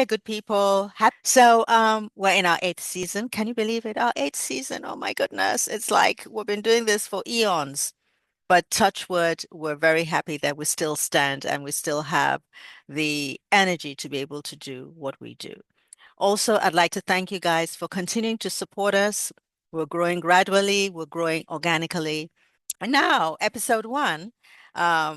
there, good people. So, we're in our eighth season. Can you believe it? Our eighth season. Oh my goodness. It's like we've been doing this for eons. But touch wood, we're very happy that we still stand and we still have the energy to be able to do what we do. Also, I'd like to thank you guys for continuing to support us. We're growing gradually, we're growing organically. And now, episode one,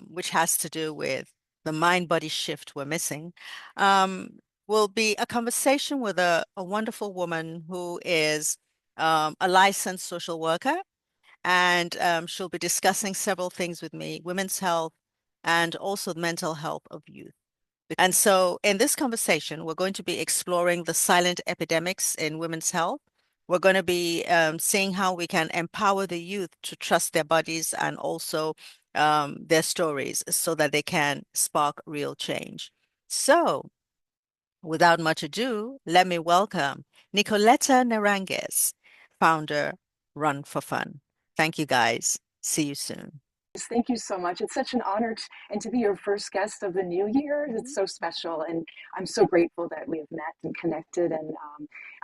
which has to do with the mind body shift we're missing, will be a conversation with a wonderful woman who is a licensed social worker. And she'll be discussing several things with me, women's health and also mental health of youth. And so, in this conversation, we're going to be exploring the silent epidemics in women's health. We're going to be seeing how we can empower the youth to trust their bodies and also their stories so that they can spark real change. So, without much ado, let me welcome Nicoletta Nerangis, founder Run4Fun. Thank you, guys. See you soon. Thank you so much. It's such an honor and to be your first guest of the new year. It's so special, and I'm so grateful that we have met and connected. And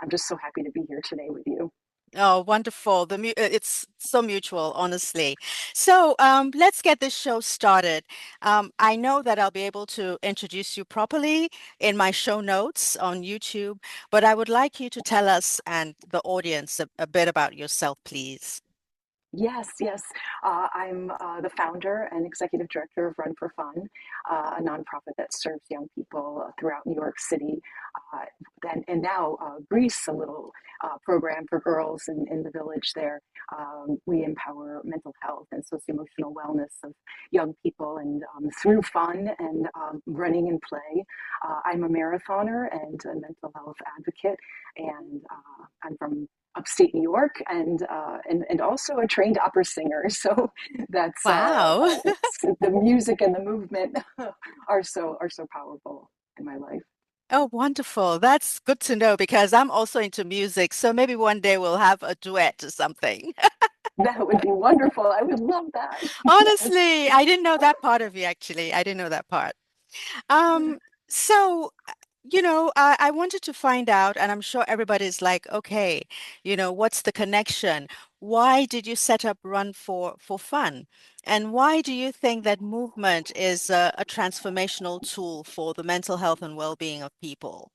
I'm just so happy to be here today with you. Oh, wonderful. It's so mutual, honestly. So, let's get this show started. I know that I'll be able to introduce you properly in my show notes on YouTube, but I would like you to tell us and the audience a bit about yourself, please. Yes, yes. I'm the founder and executive director of Run4Fun, a nonprofit that serves young people throughout New York City, uh, and now Greece, a little program for girls in the village there. We empower mental health and socioemotional wellness of young people, and through fun and running and play. I'm a marathoner and a mental health advocate, and I'm from upstate New York, and also a trained opera singer. So that's Wow. the music and the movement are so powerful in my life. Oh, wonderful. That's good to know because I'm also into music. So maybe one day we'll have a duet or something. That would be wonderful. I would love that. Yes. Honestly, I didn't know that part of you, actually. I didn't know that part. Um, so, I wanted to find out, and I'm sure everybody's like, okay, what's the connection? Why did you set up Run for Fun? And why do you think that movement is a transformational tool for the mental health and well-being of people?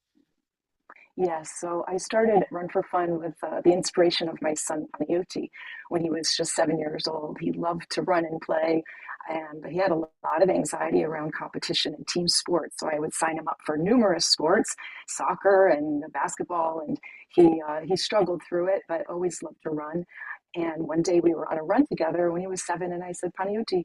Yes, so I started Run4Fun with the inspiration of my son Panayoti when he was just 7 years old. He loved to run and play, and he had a lot of anxiety around competition and team sports. So I would sign him up for numerous sports, soccer and basketball, and he struggled through it, but always loved to run. And one day we were on a run together when he was 7, and I said, Panayoti,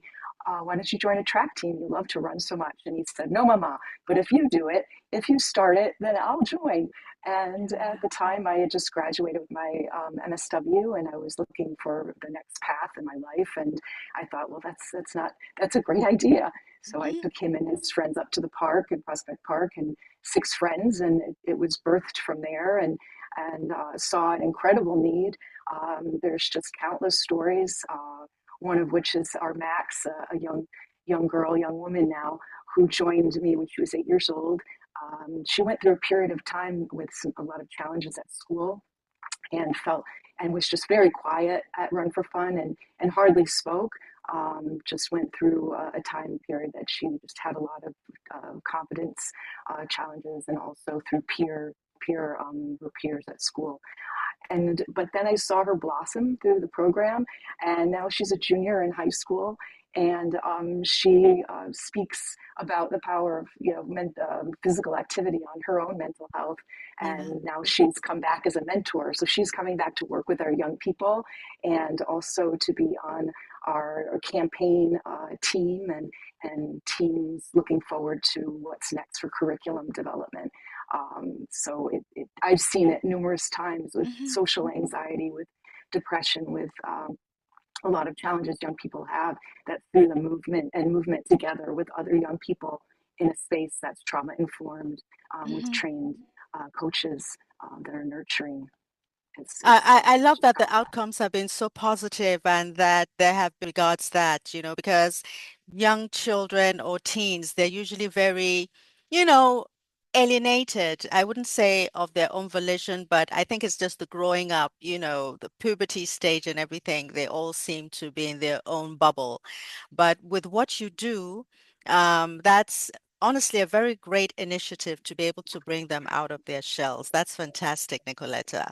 why don't you join a track team? You love to run so much. And he said, no, Mama, but if you do it, if you start it, then I'll join. And at the time, I had just graduated with my MSW, and I was looking for the next path in my life. And I thought, well, that's a great idea. So I Mhm. took him and his friends up to the park in Prospect Park, and 6 friends, and it was birthed from there. And saw an incredible need. There's just countless stories. One of which is our Max, a young girl, young woman now, who joined me when she was 8 years old. She went through a period of time with a lot of challenges at school, and felt and was just very quiet at Run4Fun, and hardly spoke. Just went through a time period that she just had a lot of confidence challenges, and also through her peers at school. And but then I saw her blossom through the program, and now she's a junior in high school, and she speaks about the power of physical activity on her own mental health. Yeah. And now she's come back as a mentor, so she's coming back to work with our young people, and also to be on our campaign team, and teams looking forward to what's next for curriculum development. I've seen it numerous times with Mhm. social anxiety, with depression, with a lot of challenges young people have, that through the movement and movement together with other young people in a space that's trauma informed, with Mhm. trained coaches that are nurturing. I love Such a that the powerful. outcomes have been so positive and that there have been regards that, because young children or teens, they're usually very, you know, alienated. I wouldn't say of their own volition, but I think it's just the growing up, the puberty stage and everything. They all seem to be in their own bubble. But with what you do, that's honestly a very great initiative to be able to bring them out of their shells. That's fantastic, Nicoletta.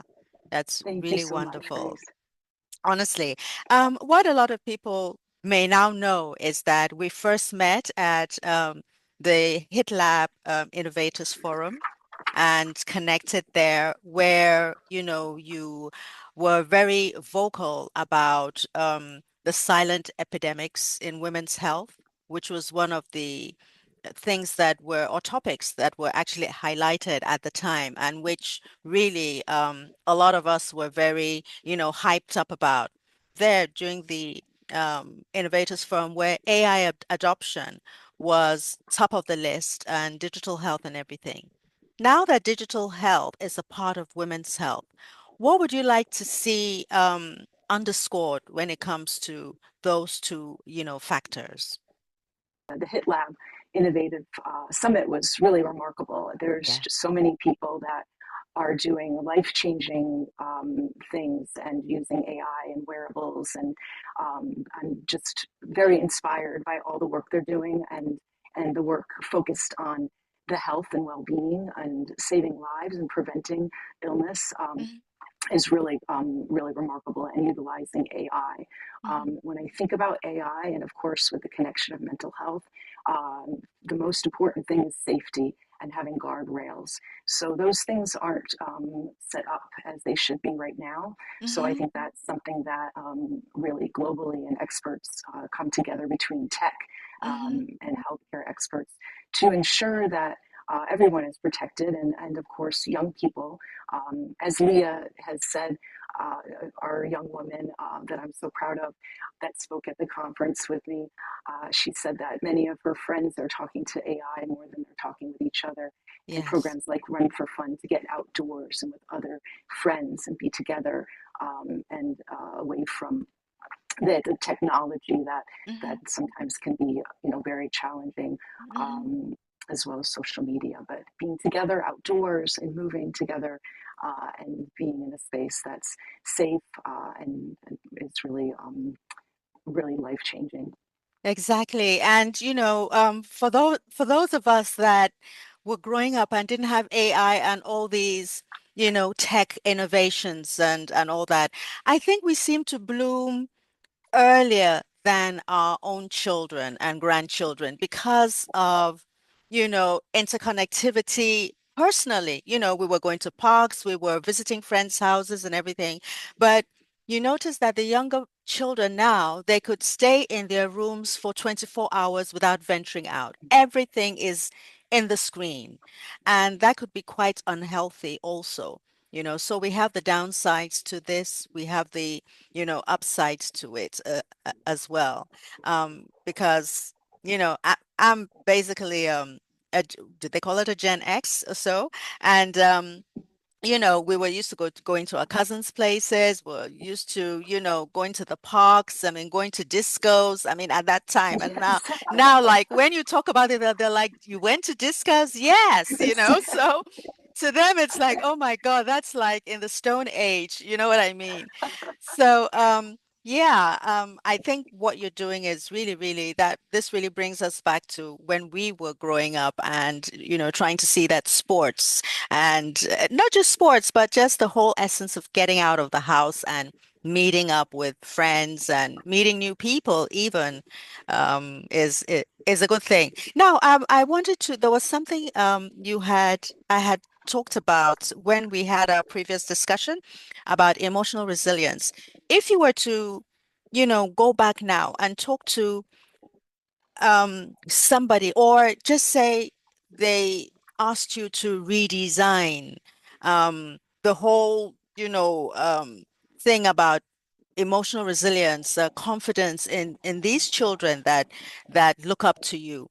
That's Thank you really so much. wonderful. Thanks. Honestly, what a lot of people may now know is that we first met at the Hit Lab Innovators Forum and connected there, where you were very vocal about the silent epidemics in women's health, which was one of the things that were or topics that were actually highlighted at the time, and which really a lot of us were very hyped up about there during the innovators forum, where AI adoption was top of the list, and digital health and everything. Now that digital health is a part of women's health, what would you like to see underscored when it comes to those two, factors? The Hit Lab Innovative Summit was really remarkable. There's Yeah. just so many people that are doing life-changing things and using AI and wearables, and I'm just very inspired by all the work they're doing, and the work focused on the health and well-being and saving lives and preventing illness. Mhm, Is really really remarkable, and utilizing AI. mhm, When I think about AI, and of course with the connection of mental health, the most important thing is safety and having guardrails. So those things aren't set up as they should be right now. So I mhm, think that's something that really globally, and experts come together between tech mhm. and healthcare experts to ensure that everyone is protected, and of course young people, as Leah has said, uh, our young woman that I'm so proud of, that spoke at the conference with me, she said that many of her friends are talking to AI more than they're talking with each other, and Yes. programs like Run4Fun to get outdoors and with other friends and be together, and away from the technology that Mhm, sometimes can be very challenging, mhm. um, as well as social media. But being together outdoors and moving together, and being in a space that's safe, and it's really really life changing. Exactly. And for those of us that were growing up and didn't have AI and all these, tech innovations and all that, I think we seem to bloom earlier than our own children and grandchildren because of, interconnectivity personally. We were going to parks, we were visiting friends' houses and everything. But you notice that the younger children now, they could stay in their rooms for 24 hours without venturing out. Everything is in the screen. And that could be quite unhealthy also. So we have the downsides to this. We have the upsides to it as well. Because, I'm basically, did they call it a Gen X or so? And, we were used to going to our cousins' places. We're used to, going to the parks. I mean, going to discos. I mean, at that time. And now, Yes. like when you talk about it, they're like, "You went to discos?" Yes, Yes. So to them, it's like, "Oh my God, that's like in the Stone Age." You know what I mean? So, yeah, I think what you're doing is really, really that this really brings us back to when we were growing up and, trying to see that sports and not just sports, but just the whole essence of getting out of the house and meeting up with friends and meeting new people even is a good thing. Now, I wanted to, there was something I had talked about when we had our previous discussion about emotional resilience. If you were to, go back now and talk to somebody, or just say they asked you to redesign the whole, thing about emotional resilience, confidence in these children that look up to you,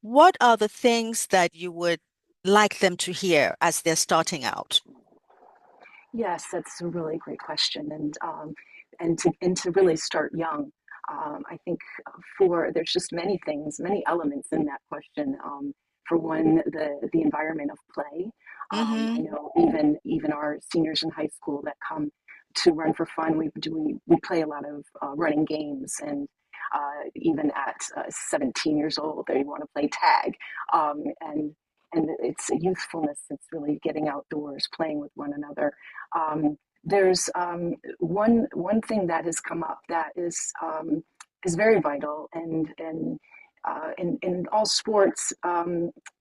what are the things that you would like them to hear as they're starting out? Yes, that's a really great question, and to really start young. I think for there's just many things, many elements in that question. For one, the environment of play. I Mm-hmm. know even our seniors in high school that come to Run for Fun, we play a lot of running games, and even at 17 years old, they want to play tag, and it's a youthfulness. It's really getting outdoors, playing with one another. There's one thing that has come up that is very vital, and in all sports,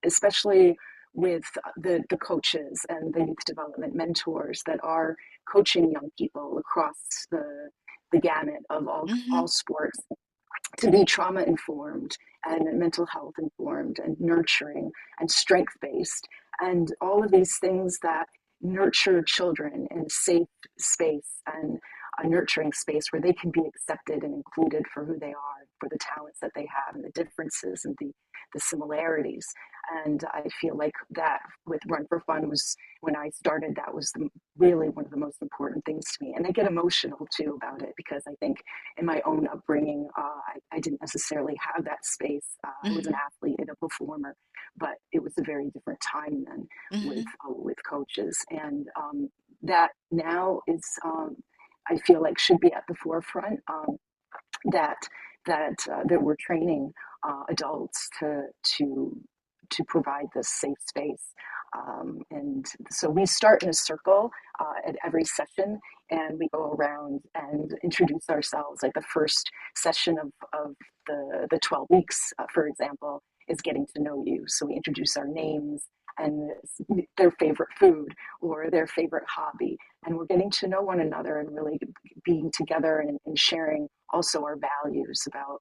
especially with the coaches and the youth development mentors that are coaching young people across the gamut of Mm-hmm. all sports, to be trauma informed and mental health informed and nurturing and strength based, and all of these things that nurture children in a safe space and a nurturing space where they can be accepted and included for who they are, for the talents that they have and the differences and the similarities. And I feel like that with Run for Fun was, when I started, that was really one of the most important things to me. And I get emotional too about it, because I think in my own upbringing, I didn't necessarily have that space. I was an Mm-hmm. athlete and a performer, but it was a very different time then Mm-hmm. with coaches, and that now is, I feel like, should be at the forefront. That that we're training adults to provide this safe space. And so we start in a circle at every session, and we go around and introduce ourselves. Like the first session of the 12 weeks, for example, is getting to know you. So we introduce our names and their favorite food or their favorite hobby. And we're getting to know one another and really being together, and sharing also our values about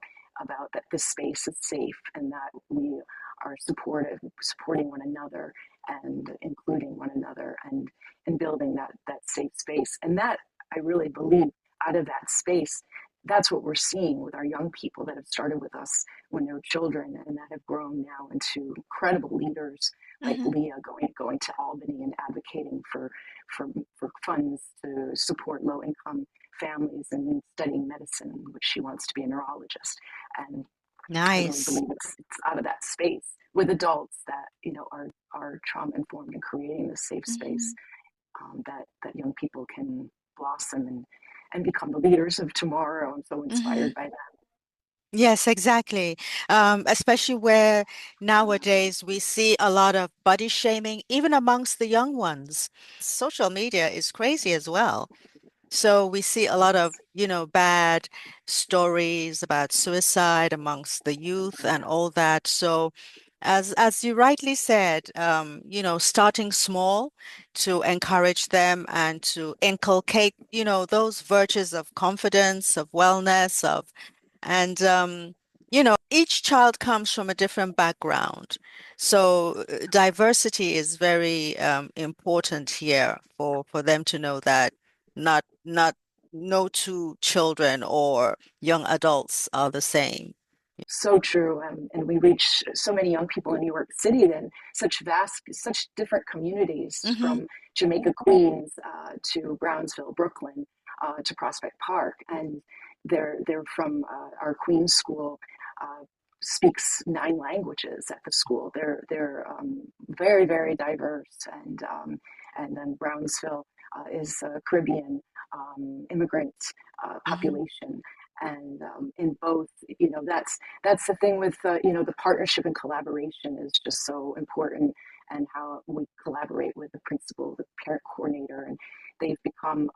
that this space is safe, and that we are supporting one another and including one another, and building that safe space. And that, I really believe, out of that space, that's what we're seeing with our young people that have started with us when they were children, and that have grown now into incredible leaders like Mm-hmm. Leah, going to Albany and advocating for, for funds to support low income families and studying medicine, which she wants to be a neurologist. And I really Nice. believe it's out of that space with adults that are trauma informed and creating this safe space, Mm-hmm. that young people can blossom and become the leaders of tomorrow. I'm so Mm-hmm. inspired by that. Yes, exactly. Especially where nowadays we see a lot of body shaming, even amongst the young ones. Social media is crazy as well. So we see a lot of, bad stories about suicide amongst the youth and all that. So as you rightly said, starting small to encourage them and to inculcate, those virtues of confidence, of wellness, and each child comes from a different background. So diversity is very important here for them to know that not no two children or young adults are the same. So true. And we reach so many young people in New York City, and such different communities, Hmm. from Jamaica, Queens, to Brownsville, Brooklyn, to Prospect Park. And they're from our Queens school, speaks 9 languages at the school. They're very, very diverse. And then Brownsville is a Caribbean immigrant Hmm. population. And in both, that's the thing with the partnership and collaboration is just so important, and how we collaborate with the principal, the parent coordinator, and they've become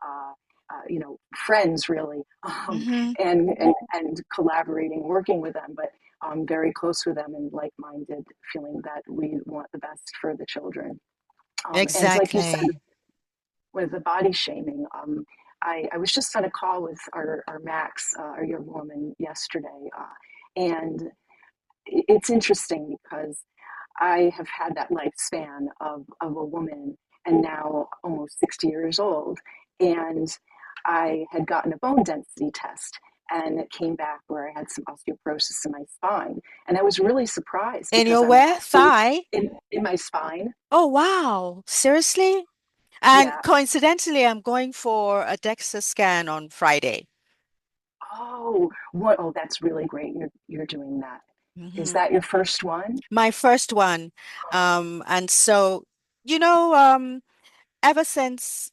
friends really, Hmm. and collaborating, working with them, but very close with them and like-minded, feeling that we want the best for the children. And like you said, Exactly. with the body shaming. I was just on a call with our Max, our young woman, yesterday, and it's interesting because I have had that lifespan of a woman, and now almost 60 years old, and I had gotten a bone density test, and it came back where I had some osteoporosis in my spine, and I was really surprised In because your I'm an where? athlete Thigh? in my spine. Oh, wow. Seriously? And Yeah. coincidentally, I'm going for a DEXA scan on Friday. Oh, what? Oh, that's really great. You're doing that. Is Hmm. that your first one? My first one. And so, you know, ever since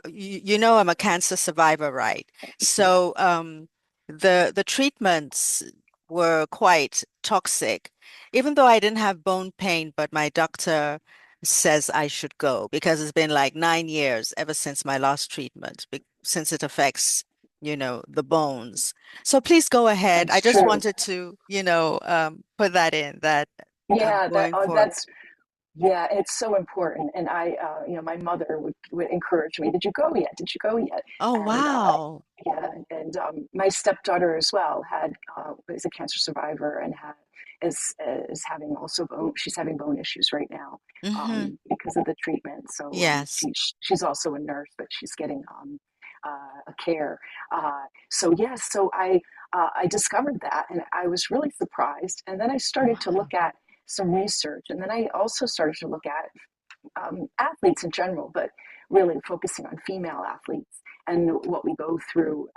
you know I'm a cancer survivor, right? Yeah, So the treatments were quite toxic. Even though I didn't have bone pain, but my doctor says I should go because it's been like 9 years ever since my last treatment, since it affects, the bones. So please go ahead. I that's just true. wanted to, put that in that I'm Yeah, going for. that's yeah, it's so important. And my mother would encourage me, "Did you go yet? Did you go yet?" Oh, And wow. yeah, and my stepdaughter as well is a cancer survivor and is having also she's having bone issues right now Hmm. because of the treatment. So Yes. she's also a nurse, but she's getting a care. So yes, so I discovered that, and I was really surprised. And then I started to Wow. look at some research, and then I also started to look at athletes in general, but really focusing on female athletes and what we go through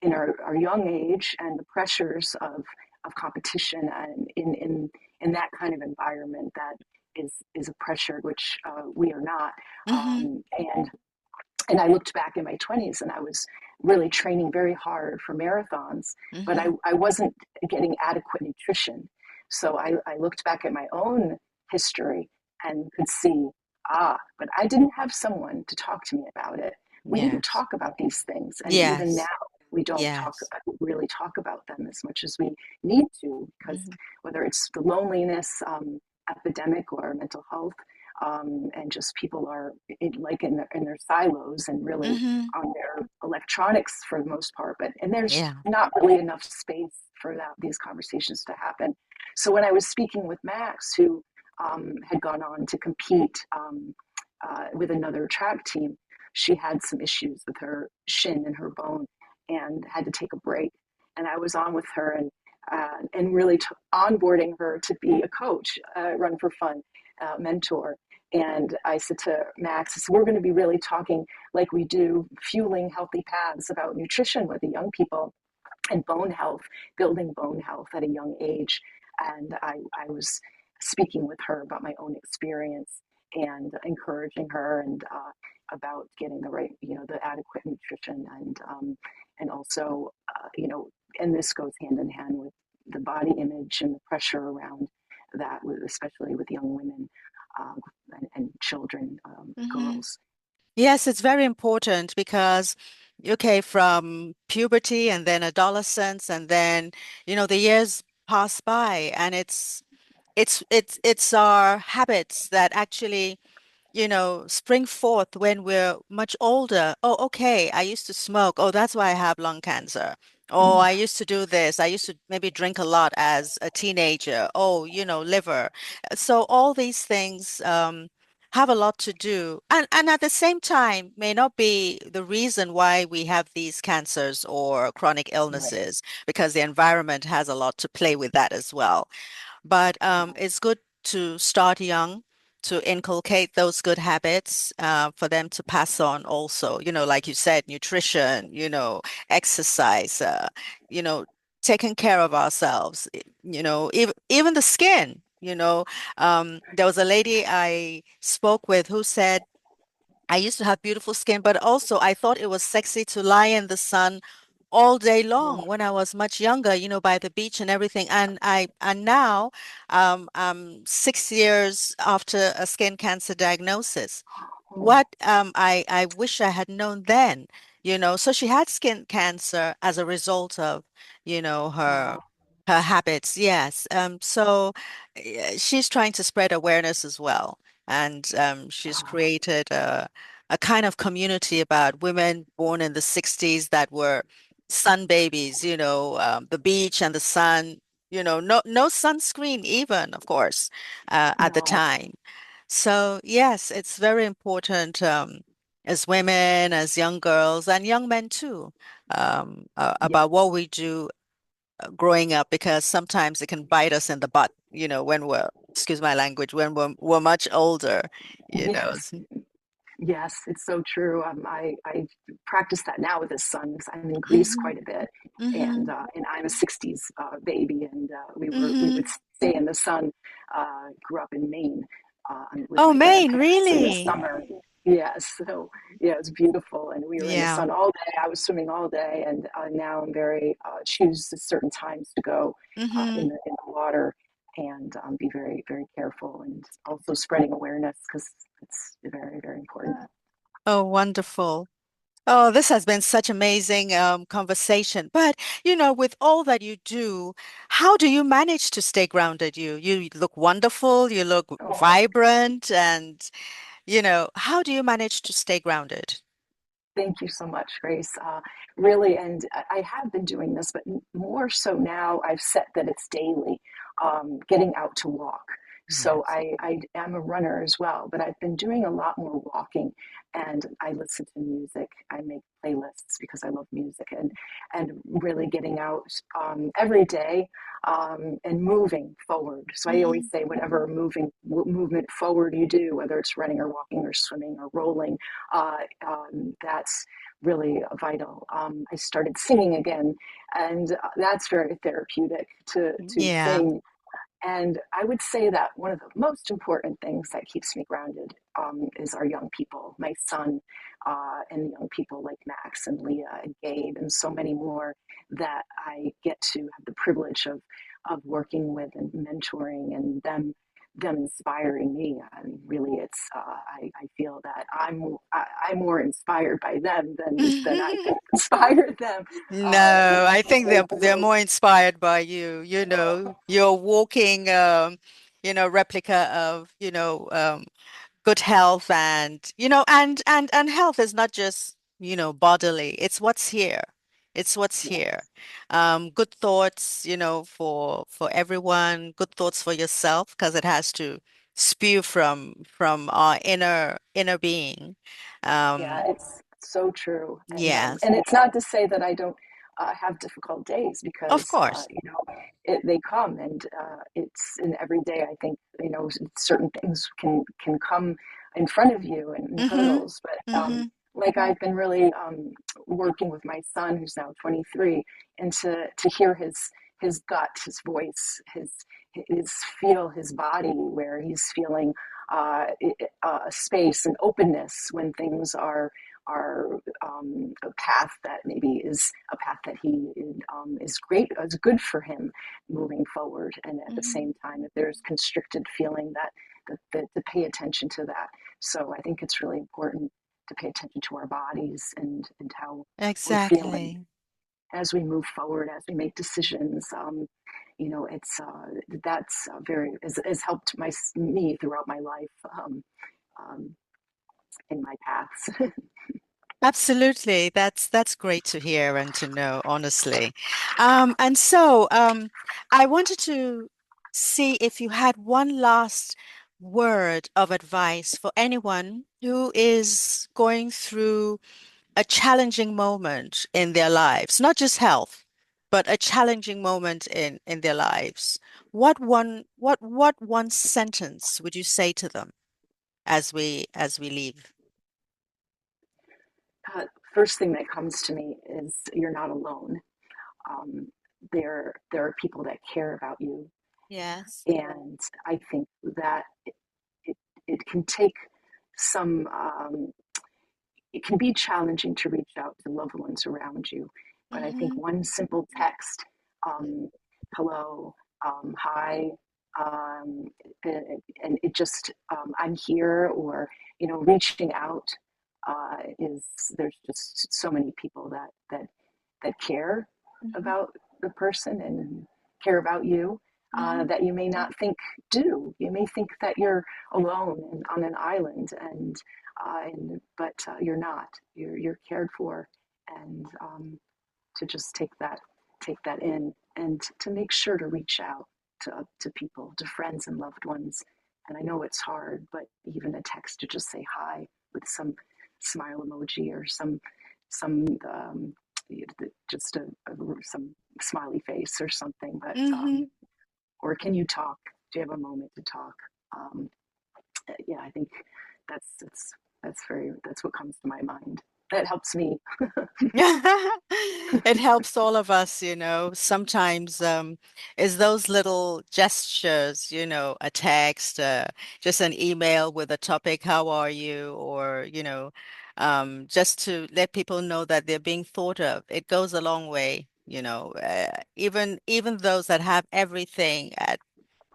in our young age and the pressures of competition and in that kind of environment that is a pressure which we are not. Hmm. And I looked back in my 20s and I was really training very hard for marathons, but Hmm. I wasn't getting adequate nutrition. So I looked back at my own history and could see, but I didn't have someone to talk to me about it. We didn't Yes. talk about these things. And even now, Yes. we don't Yes. really talk about them as much as we need to, because Hmm. whether it's the loneliness epidemic or mental health, and just people are in their silos and really Hmm. on their electronics for the most part, and there's Yeah. not really enough space for these conversations to happen. So when I was speaking with Max, who had gone on to compete with another track team, she had some issues with her shin and her bone and had to take a break. And I was on with her and really onboarding her to be a coach, Run4Fun mentor. And I said to Max, I said, we're going to be really talking like we do, fueling healthy paths about nutrition with the young people and bone health, building bone health at a young age. And I was speaking with her about my own experience and encouraging her and about getting the right, the adequate nutrition and also, and this goes hand in hand with the body image and the pressure around that, especially with young women and children, Hmm. girls. Yes, it's very important because, okay, from puberty and then adolescence and then, the years pass by and it's our habits that actually spring forth when we're much older. Oh, okay, I used to smoke. Oh, that's why I have lung cancer. Oh, I used to do this. I used to maybe drink a lot as a teenager. Oh, liver. So all these things have a lot to do. And at the same time, may not be the reason why we have these cancers or chronic Right. illnesses, because the environment has a lot to play with that as well. But it's good to start young, to inculcate those good habits for them to pass on also. Like you said, nutrition, exercise, you know, taking care of ourselves, even the skin. There was a lady I spoke with who said, I used to have beautiful skin, but also I thought it was sexy to lie in the sun all day long when I was much younger, by the beach and everything. And now, I'm 6 years after a skin cancer diagnosis. Oh, What I wish I had known then, So she had skin cancer as a result of, her wow. her habits. Yes. So she's trying to spread awareness as well. And she's created a kind of community about women born in the 60s that were sun babies, the beach and the sun, no sunscreen even, of course, at the No. time. So, yes, it's very important as women, as young girls, and young men too, Yeah. about what we do growing up, because sometimes it can bite us in the butt, when we're, excuse my language, when we're much older, you know. Yes. Yes, it's so true. I practice that now with his son 'cause I'm in Greece Hmm. quite a bit, Hmm. and I'm a '60s baby, and we would Hmm. stay in the sun. Grew up in Maine with Oh, my Maine, grandparents in the really? summer. Yes, so yeah, it's beautiful, and we were in the Yeah. sun all day. I was swimming all day, and now I'm very choose certain times to go Hmm. in the water and be very very careful, and also spreading awareness because it's very very important. Oh, wonderful. Oh, this has been such amazing conversation. But, with all that you do, how do you manage to stay grounded? You look wonderful, you look Oh, vibrant, and, how do you manage to stay grounded? thank you so much, Grace. Really, and I have been doing this, but more so now I've set that it's daily, getting out to walk. So Yes. I am a runner as well, but I've been doing a lot more walking, and I listen to music. I make playlists because I love music, and really getting out every day and moving forward. So I always Hmm. say, whatever movement forward you do, whether it's running or walking or swimming or rolling, uh, that's really vital. I started singing again, and that's very therapeutic to Yeah. sing. And I would say that one of the most important things that keeps me grounded is our young people, my son, and young people like Max and Leah and Gabe, and so many more that I get to have the privilege of working with and mentoring, and them inspiring me. I mean, really, it's I feel that I'm more inspired by them than I can inspire them. No, I think They, they're more inspired by you. You're walking, replica of, good health, and health is not just, bodily. It's what's here. It's what's here. Good thoughts, for everyone, good thoughts for yourself, because it has to spew from our inner being. Yeah, Um, it's so true, yes, and it's not to say that I don't have difficult days because of course. they come, and it's in every day. I think certain things can come in front of you and Mm-hmm. hurdles, but Mm-hmm. like I've been really working with my son who's now 23, and to hear his gut, his voice, his feel his body where he's feeling uh, space and openness when things are a path that maybe is a path that he is great, is good for him moving forward, and at the Mm-hmm. same time, if there's constricted feeling that to pay attention to that. So I think it's really important to pay attention to our bodies and how we're feeling Exactly. as we move forward, as we make decisions. It's that's very has helped me throughout my life um, in my paths. Absolutely. That's great to hear and to know, honestly. I wanted to see if you had one last word of advice for anyone who is going through a challenging moment in their lives, not just health, but a challenging moment in their lives. What one sentence would you say to them as we leave? uh, First thing that comes to me is you're not alone. Um, there are people that care about you, Yes. and I think that it, it can take some it can be challenging to reach out to loved ones around you. But I think Hmm. one simple text, um, hello, hi, um, and it just, I'm here, or, reaching out is, there's just so many people that care Hmm. about the person and care about you Hmm. that you may not think do. You may think that you're alone and on an island, but you're not. You're cared for, and to just take that in, and to make sure to reach out to people, to friends and loved ones. And I know it's hard, but even a text to just say hi with some smile emoji or some just some smiley face or something. But Hmm. or can you talk? Do you have a moment to talk? Um, yeah, I think that's That's what comes to my mind. That helps me. It helps all of us, Sometimes it's those little gestures, a text, just an email with a topic, how are you? Or, just to let people know that they're being thought of. It goes a long way, even those that have everything at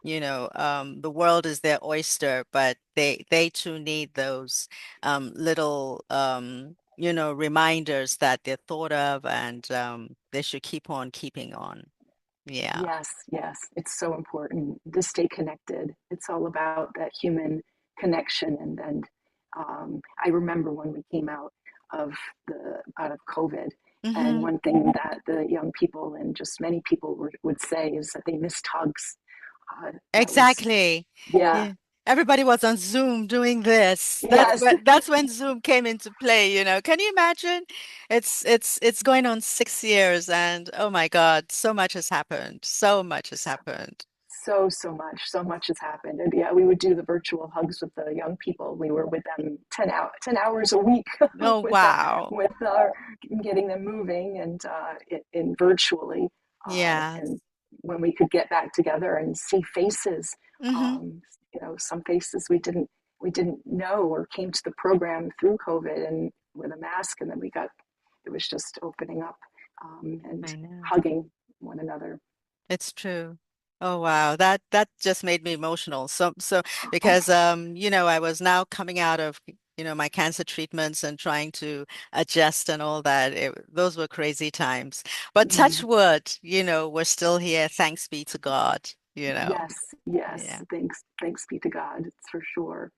the world is their oyster, but they too need those little reminders that they're thought of and they should keep on keeping on. Yeah. Yes, yes, it's so important to stay connected. It's all about that human connection, and I remember when we came of out of COVID, and Hmm. one thing that the young people and just many people would say is that they missed hugs. That was Exactly. yeah, Yeah. Everybody was on Zoom doing this. yes, That's when Zoom came into play. Can you imagine? It's going on 6 years and oh my God, so much has happened. So much has happened. so much has happened. And yeah, we would do the virtual hugs with the young people. We were with them 10 hours a week Oh with wow. with our getting them moving and in virtually, and Yes. when we could get back together and see faces, Hmm. some faces we didn't know or came to the program through COVID and with a mask, and then it was just opening up, and I know. hugging one another. It's true. Oh wow, that just made me emotional. So Oh, because I was now coming out of my cancer treatments and trying to adjust and all that. Those were crazy times. But touch mm. wood, we're still here. Thanks be to God, Yes, yes. Yeah. Thanks be to God, it's for sure.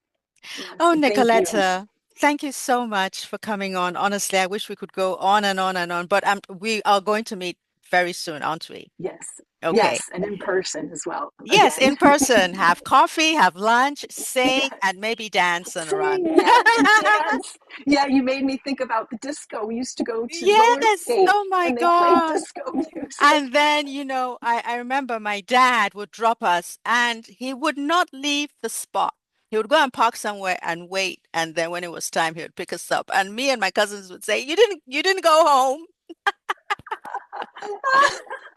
Yes, Oh, and thank you. Nicoletta, thank you so much for coming on. Honestly, I wish we could go on and on and on, but we are going to meet very soon, aren't we? Yes, Okay. yes, and in person as well. Yes, Again, in person. Have coffee, have lunch, sing, yes. and maybe dance and run. Sing, yes, dance. Yeah, you made me think about the disco. We used to go to roller Yes. skate, Oh my and they played God. disco music. And then, I remember my dad would drop us and he would not leave the spot. He would go and park somewhere and wait. And then when it was time, he would pick us up. And me and my cousins would say, you didn't go home.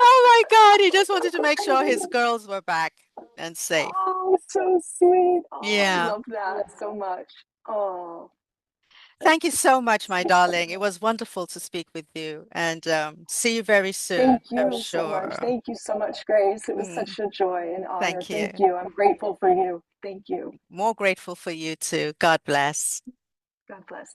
Oh my God. He just wanted to make sure his girls were back and safe. Oh, so sweet. Oh, I Yeah. love that so much. Oh, Thank you so much, my darling. It was wonderful to speak with you and see you very soon, thank I'm you so much. sure. Thank you so much, Grace. It was Mm, such a joy and honor. thank Thank you. you. I'm grateful for you. Thank you. More grateful for you too. God bless. God bless.